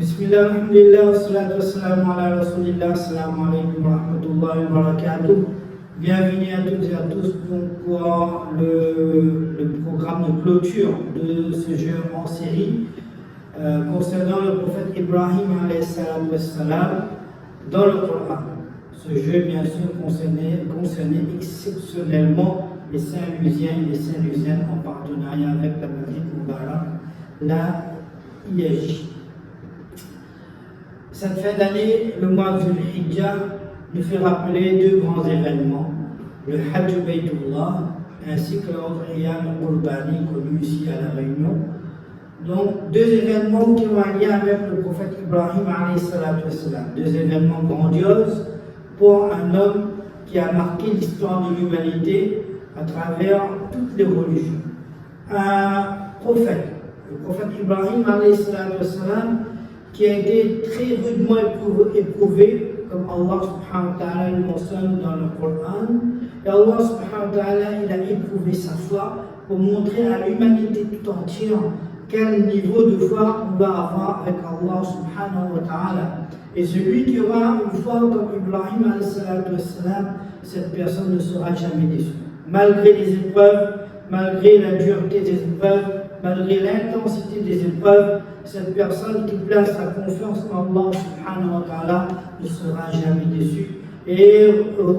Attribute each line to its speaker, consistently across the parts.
Speaker 1: Bismillah, alhamdulillah, wassalatu wassalamu ala rasulillah, assalamu alaikum wa rahmatullahi wa barakatuh. Bienvenue à toutes et à tous pour le programme de clôture de ce jeu en série concernant le prophète Ibrahim alayhi salam dans le Coran. Ce jeu, bien sûr, concernait exceptionnellement les Saint-Lusiens et les Saint-Lusiennes en partenariat avec la Masjid Mubarak, la IAJ. Cette fin d'année, le mois de Hijjah, nous fait rappeler deux grands événements, le Hajj Baytullah ainsi que l'Udhiyah al-Qurbani connu ici à La Réunion. Donc, deux événements qui ont un lien avec le prophète Ibrahim alayhi salam, deux événements grandioses pour un homme qui a marqué l'histoire de l'humanité à travers toutes les religions. Un prophète, le prophète Ibrahim alayhi salam, qui a été très rudement éprouvé, comme Allah subhanahu wa ta'ala le mentionne dans le Coran. Et Allah subhanahu wa ta'ala, il a éprouvé sa foi pour montrer à l'humanité tout entière quel niveau de foi on doit avoir avec Allah subhanahu wa ta'ala. Et celui qui aura une foi comme Ibrahim alayhi salam, cette personne ne sera jamais déçue. Malgré les épreuves, malgré la dureté des épreuves, malgré l'intensité des épreuves, cette personne qui place sa confiance en Allah subhanahu wa ta'ala ne sera jamais déçue et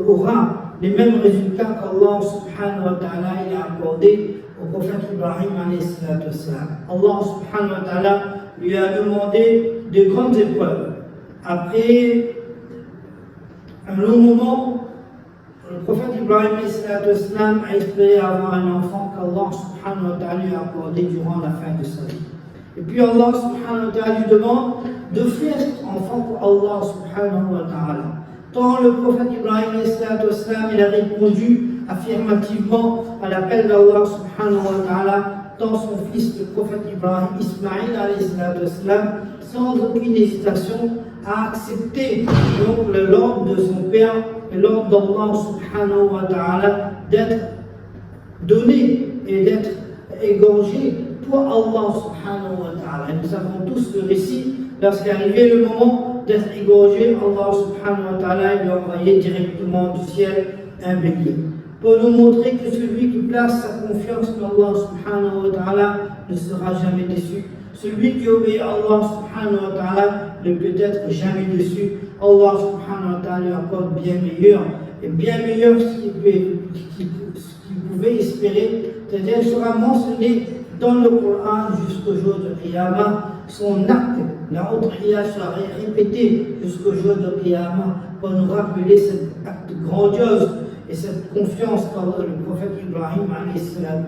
Speaker 1: aura les mêmes résultats qu'Allah subhanahu wa ta'ala a accordé au prophète Ibrahim alayhi salam. Allah subhanahu wa ta'ala lui a demandé de grandes épreuves. Après un long moment, le prophète Ibrahim alayhi salam a espéré avoir un enfant qu'Allah subhanahu wa ta'ala lui a accordé durant la fin de sa vie. Et puis Allah subhanahu wa ta'ala lui demande de faire cet enfant pour Allah subhanahu wa ta'ala. Tant le prophète Ibrahim alayhi salam, il a répondu affirmativement à l'appel d'Allah subhanahu wa ta'ala, tant son fils, le prophète Ibrahim Ismaïl alayhi salam, sans aucune hésitation, a accepté donc l'ordre de son père et l'ordre d'Allah subhanahu wa ta'ala d'être donné et d'être égorgé pour Allah subhanahu wa ta'ala. Nous savons tous le récit, lorsqu'arrivait le moment d'être égorgé, Allah subhanahu wa ta'ala lui a envoyé directement du ciel un bélier. Pour nous montrer que celui qui place sa confiance en Allah subhanahu wa ta'ala ne sera jamais déçu. Celui qui obéit à Allah subhanahu wa ta'ala ne peut être jamais déçu. Allah subhanahu wa ta'ala lui accorde bien meilleur, et bien meilleur ce qu'il pouvait espérer. C'est-à-dire qu'il sera mentionné dans le Coran jusqu'au jour de Qiyamah, son acte, la Udhiyah sera répétée jusqu'au jour de Qiyamah pour nous rappeler cet acte grandiose et cette confiance par le prophète Ibrahim alayhi salam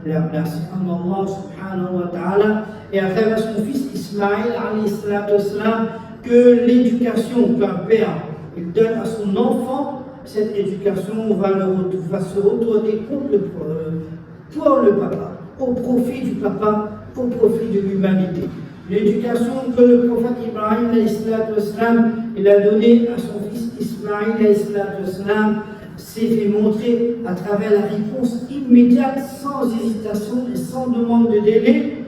Speaker 1: l'a placé en Allah subhanahu wa ta'ala, et à travers son fils Ismaïl alayhi salam, que l'éducation qu'un père il donne à son enfant, cette éducation va se retourner pour le papa, au profit du papa, au profit de l'humanité. L'éducation que le prophète Ibrahim il a donnée à son fils Ismaïl s'est fait montrer à travers la réponse immédiate, sans hésitation et sans demande de délai,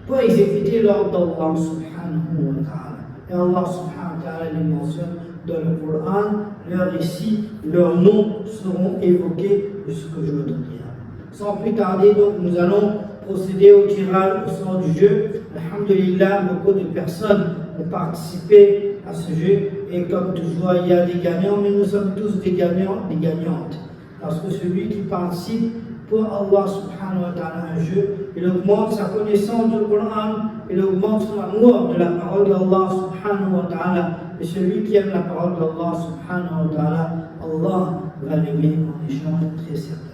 Speaker 1: pour exécuter l'ordre d'Allah subhanahu wa ta'ala. Et Allah subhanahu wa ta'ala les mentionne dans le Coran, leurs récits, leurs noms seront évoqués jusqu'au jour de Qiyamah. Sans plus tarder, donc, nous allons procéder au tirage au sort du jeu. Alhamdulillah, beaucoup de personnes ont participé à ce jeu, et comme toujours, il y a des gagnants, mais nous sommes tous des gagnants, des gagnantes. Parce que celui qui participe pour Allah subhanahu wa ta'ala un jeu, il augmente sa connaissance du Coran, il augmente son amour de la parole d'Allah subhanahu wa ta'ala. Et celui qui aime la parole d'Allah subhanahu wa ta'ala, Allah va l'aimer en échange très certainement.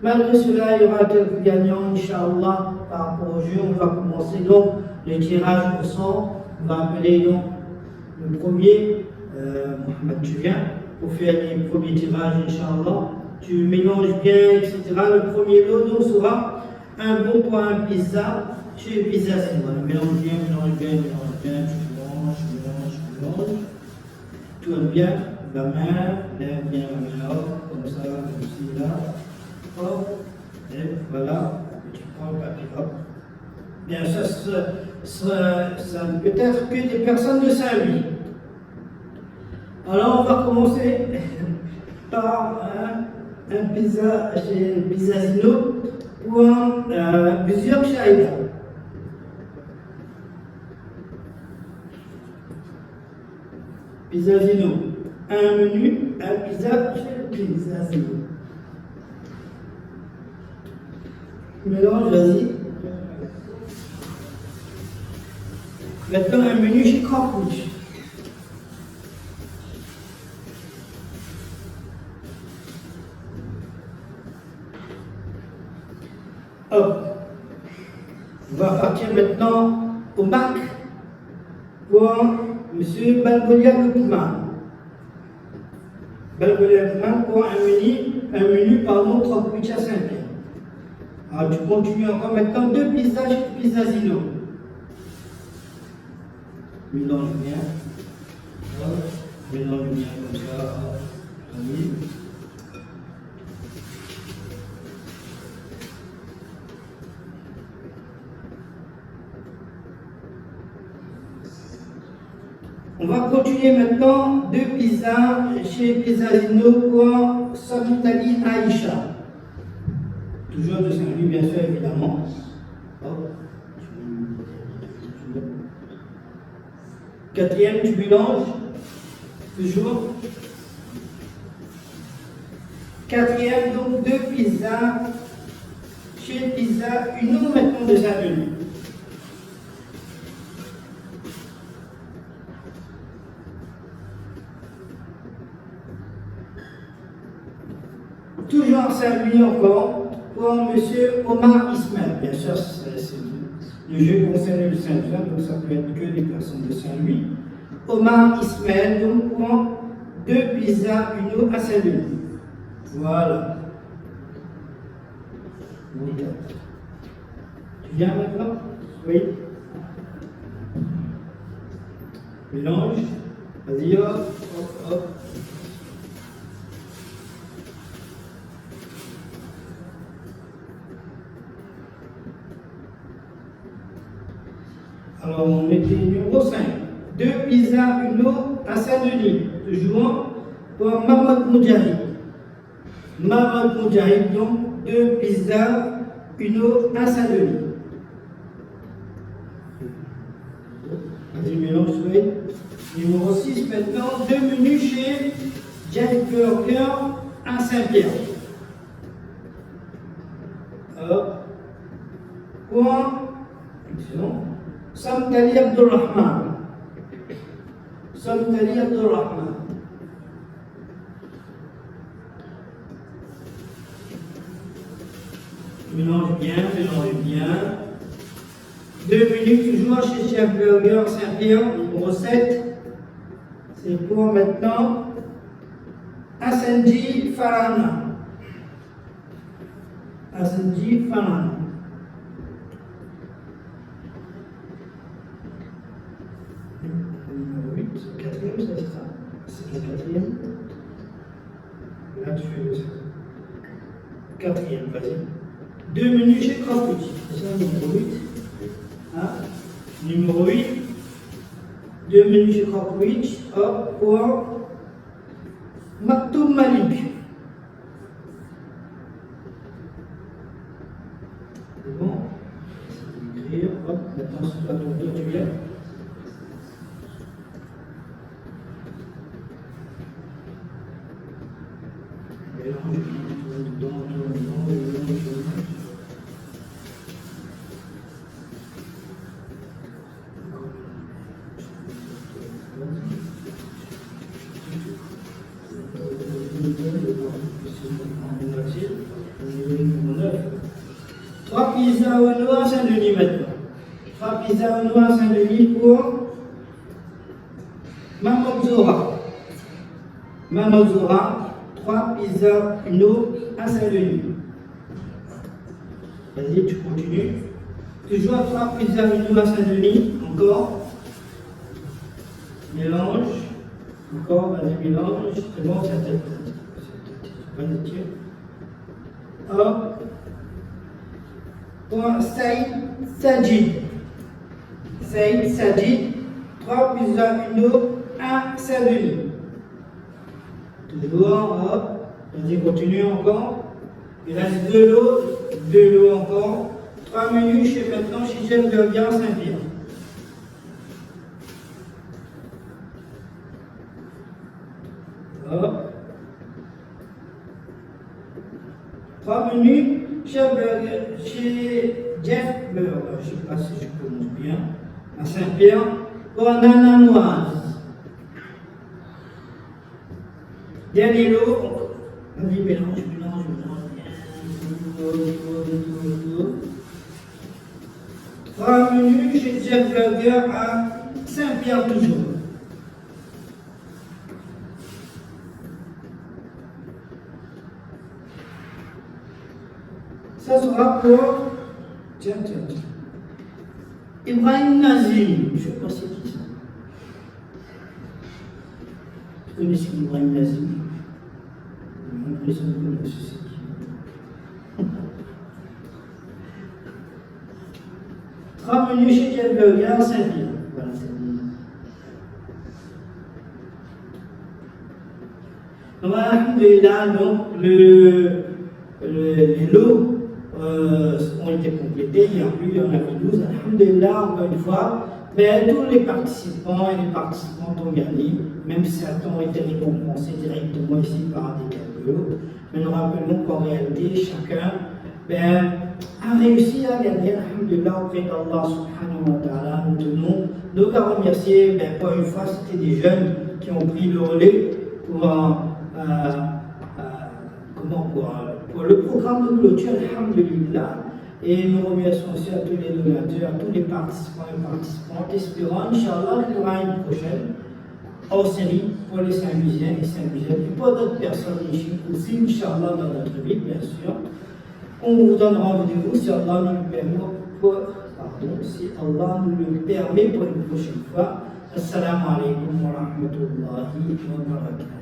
Speaker 1: Malgré cela, il y aura quelques gagnants, Inch'Allah, par rapport au jeu. On va commencer donc le tirage au sort. On va appeler donc le premier, Mohamed, tu viens pour faire les premiers tirages, Inch'Allah. Tu mélanges bien, etc. Le premier lot donc sera un bon pour un pizza. Chez pizza, c'est bon. Mélange bien, tu mélanges. Tourne bien la main, lève bien la main, comme ça, comme ci, là. Hop, et voilà, tu prends le papier, hop. Bien, ça, ça ne peut être que des personnes de Saint-Louis. Alors on va commencer par un pizza chez Pizzasino pour plusieurs shaïdas. Pizzasino, un menu, un pizza chez Pizzasino. Mélange, vas-y. Maintenant, un menu chez Crampouche. Hop. On va partir maintenant au Mac pour M. Balgolia Lukman. Balgolia Lukman pour un menu 38 à 5. Alors tu continues encore maintenant 2 pizzas chez Pizzasino. Mélange bien. Mélange bien comme ça. Oui. On va continuer maintenant 2 pizzas chez Pizzasino pour Samtali Aïcha. Toujours de Saint-Louis, bien sûr, évidemment. Hop. Quatrième, tu mélanges. Toujours. Quatrième, donc 2 pizzas chez Pizza Uno maintenant de Saint-Louis. Toujours Saint-Louis encore, pour M. Omar Ismail. Bien sûr, le jeu concerne le Saint-Louis, donc ça peut être que des personnes de Saint-Louis. Omar Ismail, donc pour 2 pizzas Uno à Saint-Louis. Voilà. Tu viens maintenant? Oui. Mélange. Vas-y, hop, hop, hop. Alors, on mettait numéro 5. 2 pizzas Uno à Saint-Denis. Toujours pour Mahmoud Moudjahid. Mahmoud Moudjahid, donc 2 pizzas Uno à Saint-Denis. Vas-y, mélange, oui. Numéro 6, maintenant, 2 menus chez Jack Burger à Saint-Pierre. Hop. Pour, Samtali Abdurrahman. Samtali Abdurrahman. Mélange bien, mélange bien. 2 minutes toujours chez Chef Burger Saint-Pierre, numéro 7. C'est pour maintenant Assenji Farana. Assenji Farana. Numéro 8, c'est le 4e, c'est ça? C'est le 4e. Là, tu fais le 4e, vas-y. 2 menus chez Crampouche. C'est ça, numéro 8. Hein? Numéro 8. 2 menus chez Crampouche. Hop, pour Maktoum Malik. C'est bon? C'est écrire. Hop, maintenant c'est pas ton tour, tu viens. Trois pizzas au noir Saint-Denis maintenant. 3 pizzas au noir Saint-Denis pour Maman Zora. Maman Zora, 3 pizzas Uno à Saint-Denis. Vas-y, tu continues. Toujours 3 pizzas Uno à Saint-Denis. Encore. Mélange. Encore, vas-y, mélange. C'est bon, ça t'aide. Vas-y, tiens. Hop. Pour Saïd Sajid. Saïd, Sadid, 3 plus 1, 1 eau, 1, c'est venu. Toujours, hop, vas-y, continue encore. Il reste 2 lots encore. 3 minutes, je fais maintenant chez Jeff Burger Saint-Pierre. Hop. 3 minutes chez Jeff Burger, je ne sais pas si je prononce bien, à Saint-Pierre, pour un ananas. Dernier lot, vas-y, mélange. 3 minutes chez Jeff Burger à Saint-Pierre toujours. Ça sera pour tiens. Ibrahim Nazim, je ne sais pas c'est qui ça. Vous connaissez Ibrahim Nazim? J'ai l'impression que vous connaissez c'est qui. 3 minutes chez Jeff Burger, Saint-Pierre. Voilà, c'est bon. Donc, alhamdoulilah, donc, les lots ont été complétés, il y en avait 12. Alhamdulillah, encore une fois, tous les participants et les participantes ont gagné, même si certains ont été récompensés directement ici par des cadeaux. Mais nous rappelons qu'en réalité, chacun a réussi à gagner, alhamdulillah, auprès d'Allah subhanahu wa ta'ala. Nous tenons donc à remercier, pour une fois, c'était des jeunes qui ont pris le relais pour le programme de clôture, alhamdulillah. Et nous remercions aussi à tous les donateurs, à tous les participants et participantes, espérant, Inch'Allah, qu'il y aura une prochaine hors série pour les Saint-Musiens et Saint-Musiennes et pour d'autres personnes ici aussi, Inch'Allah, dans notre vie, bien sûr. On vous donne rendez-vous si Allah nous le permet pour une prochaine fois. Assalamu alaikum wa rahmatullahi wa barakatuh.